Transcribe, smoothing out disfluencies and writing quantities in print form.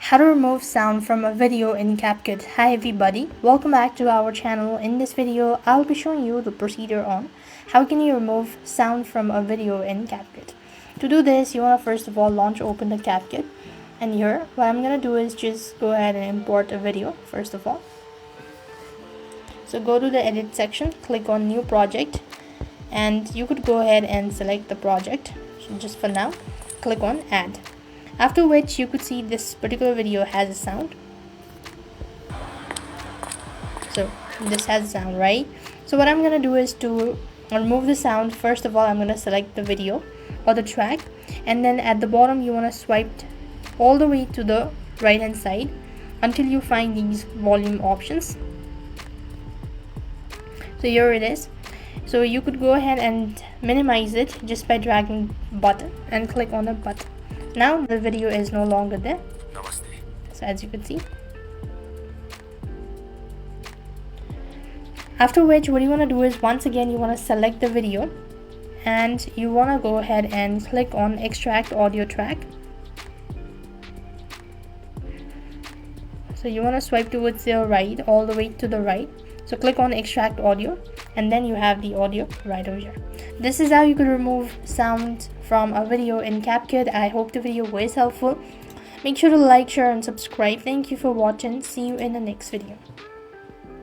How to remove sound from a video in CapCut. Hi everybody, welcome back to our channel. In this video, I'll be showing you the procedure on how can you remove sound from a video in CapCut. To do this, you want to first of all open the CapCut, and here what I'm going to do is just go ahead and import a video first of all. So go to the edit section, click on new project, and you could go ahead and select the project. So just for now, click on add. After which you could see this particular video has a sound. So this has a sound, right? So what I'm gonna do is to remove the sound. First of all, I'm gonna select the video or the track, and then at the bottom you want to swipe all the way to the right hand side until you find these volume options. So here it is. So you could go ahead and minimize it just by dragging button and click on the button. Now the video is no longer there. So as you can see. After which, what you want to do is once again you want to select the video and you want to go ahead and click on extract audio track. So you want to swipe towards the right, all the way to the right. So click on extract audio, and then you have the audio right over here. This is how you could remove sound from a video in CapCut. I hope the video was helpful. Make sure to like, share and subscribe. Thank you for watching. See you in the next video.